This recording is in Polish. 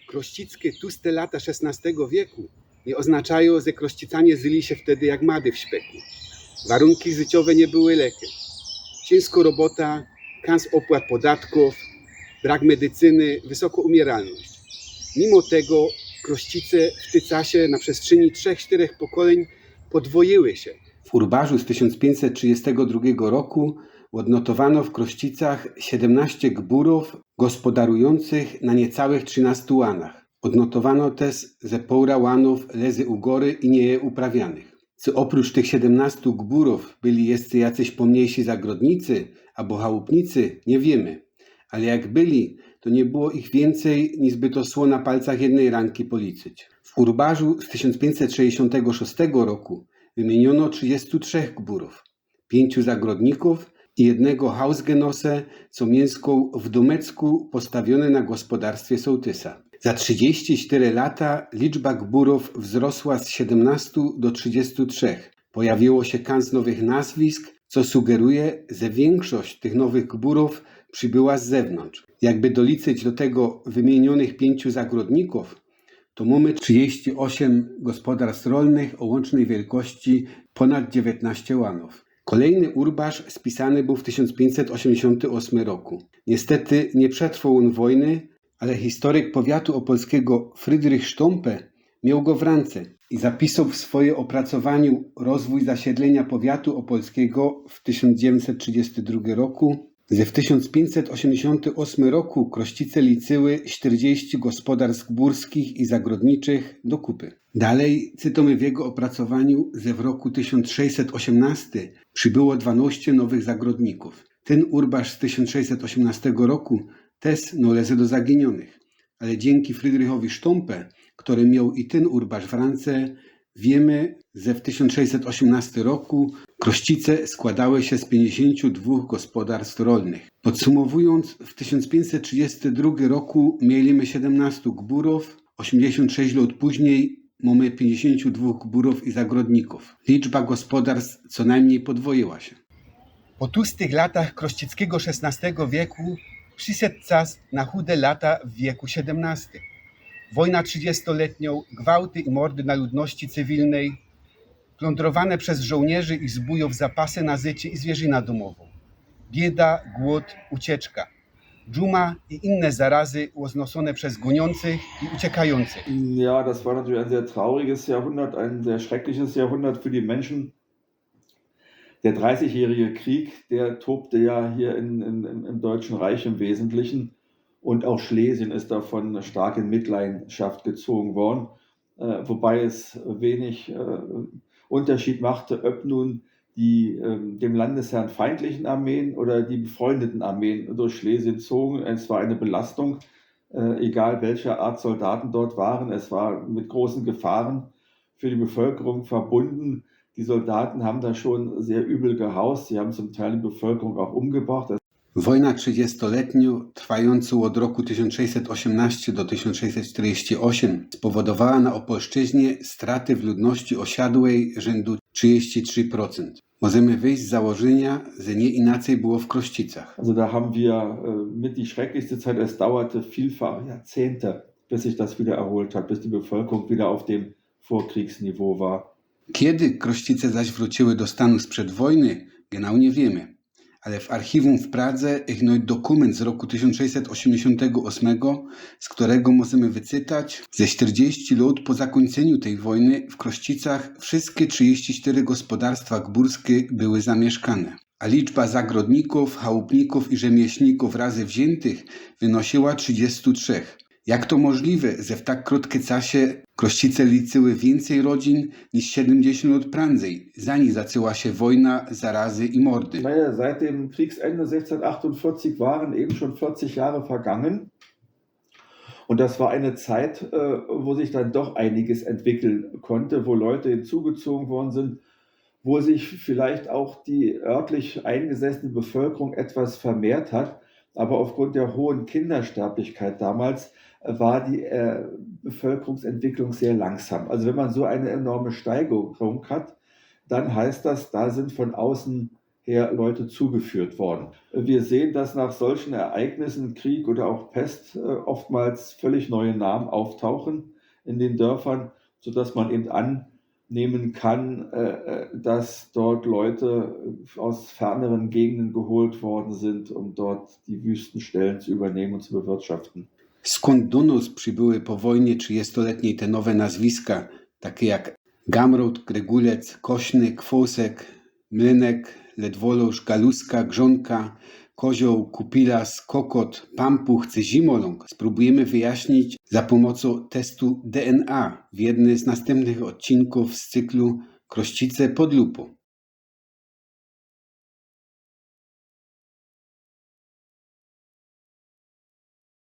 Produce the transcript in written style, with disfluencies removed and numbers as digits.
Krościckie tłuste lata XVI wieku nie oznaczają, że krościcanie zyli się wtedy jak mady w szpeku. Warunki życiowe nie były lekkie. Ciężko robota, kans opłat podatków, brak medycyny, wysoka umieralność. Mimo tego Krościce w tym czasie na przestrzeni 3-4 pokoleń podwoiły się. W Urbarzu z 1532 roku odnotowano w Krościcach 17 gburów gospodarujących na niecałych 13 łanach. Odnotowano też, że połra łanów leży u góry i nie je uprawianych. Czy oprócz tych 17 gburów byli jeszcze jacyś pomniejsi zagrodnicy albo chałupnicy, nie wiemy. Ale jak byli, to nie było ich więcej, niż by to szło na palcach jednej ręki policzyć. W Urbarzu z 1566 roku wymieniono 33 gburów, 5 zagrodników i jednego hausgenosse, co mieszkał w domecku postawione na gospodarstwie sołtysa. Za 34 lata liczba gburów wzrosła z 17 do 33. Pojawiło się kans nowych nazwisk, co sugeruje, że większość tych nowych gburów przybyła z zewnątrz. Jakby doliczyć do tego wymienionych 5 zagrodników, to mamy 38 gospodarstw rolnych o łącznej wielkości ponad 19 łanów. Kolejny urbarz spisany był w 1588 roku. Niestety nie przetrwał on wojny, ale historyk powiatu opolskiego Frydrych Sztompe miał go w ręce i zapisał w swoim opracowaniu Rozwój zasiedlenia powiatu opolskiego w 1932 roku, że w 1588 roku Krościce liczyły 40 gospodarstw górskich i zagrodniczych do kupy. Dalej cytujemy w jego opracowaniu, że w roku 1618 przybyło 12 nowych zagrodników. Ten urbarz z 1618 roku też należy do zaginionych, ale dzięki Frydrychowi Sztompe, który miał i ten urbarz w ręce, wiemy, że w 1618 roku Krościce składały się z 52 gospodarstw rolnych. Podsumowując, w 1532 roku mieliśmy 17 gburów, 86 lat później mamy 52 gburów i zagrodników. Liczba gospodarstw co najmniej podwoiła się. Po tłustych latach krościckiego XVI wieku przyszedł czas na chude lata w wieku XVII. Wojna 30-letnią, gwałty i mordy na ludności cywilnej, plądrowane przez żołnierzy i zbójów zapasy na życie i zwierzyna domową. Bieda, głód, ucieczka. Dżuma i inne zarazy roznoszone przez goniących i uciekających. Ja, das war natürlich ein sehr trauriges Jahrhundert, ein sehr schreckliches Jahrhundert für die Menschen. Der 30-jährige Krieg, der tobte ja hier im Deutschen Reich im Wesentlichen. Und auch Schlesien ist davon stark in Mitleidenschaft gezogen worden, wobei es wenig Unterschied machte, ob nun die dem Landesherrn feindlichen Armeen oder die befreundeten Armeen durch Schlesien zogen. Es war eine Belastung, egal welcher Art Soldaten dort waren. Es war mit großen Gefahren für die Bevölkerung verbunden. Die Soldaten haben da schon sehr übel gehaust. Sie haben zum Teil die Bevölkerung auch umgebracht. Wojna 30-letnia, trwająca od roku 1618 do 1648, spowodowała na Opolszczyźnie straty w ludności osiadłej rzędu 33%. Możemy wyjść z założenia, że nie inaczej było w Krościcach. Also da haben wir mit die schrecklichste Zeit. Es dauerte vielfach Jahrzehnte, bis sich das wieder erholt hat, bis die Bevölkerung wieder auf dem Vorkriegsniveau war. Kiedy Krościce zaś wróciły do stanu sprzed wojny, genau nie wiemy. Ale w archiwum w Pradze jest dokument z roku 1688, z którego możemy wyczytać, że 40 lat po zakończeniu tej wojny w Krościcach wszystkie 34 gospodarstwa gburskie były zamieszkane, a liczba zagrodników, chałupników i rzemieślników razy wziętych wynosiła 33. Jak to możliwe, że w tak krótkim czasie Krościce liczyły więcej rodzin niż 70 lat prędzej, zanim zaczęła się wojna, zarazy i mordy? Naja, seit dem Kriegsende 1648 waren eben schon 40 Jahre vergangen. Und das war eine Zeit, wo sich dann doch einiges entwickeln konnte, wo Leute hinzugezogen worden sind, wo sich vielleicht auch die örtlich eingesessene Bevölkerung etwas vermehrt hat. Aber aufgrund der hohen Kindersterblichkeit damals war die Bevölkerungsentwicklung sehr langsam. Also wenn man so eine enorme Steigerung hat, dann heißt das, da sind von außen her Leute zugeführt worden. Wir sehen, dass nach solchen Ereignissen, Krieg oder auch Pest, oftmals völlig neue Namen auftauchen in den Dörfern, sodass man eben annehmen kann, dass dort Leute aus ferneren Gegenden geholt worden sind, um dort die Wüstenstellen zu übernehmen und zu bewirtschaften. Skąd do nas przybyły po wojnie 30-letniej te nowe nazwiska, takie jak Gamrot, Gregulec, Kośny, Kwosek, Mlynek, Ledwoloż, Galuska, Grzonka, Kozioł, Kupilas, Kokot, Pampuch czy Zimoląg, spróbujemy wyjaśnić za pomocą testu DNA w jednym z następnych odcinków z cyklu Krościce pod lupą.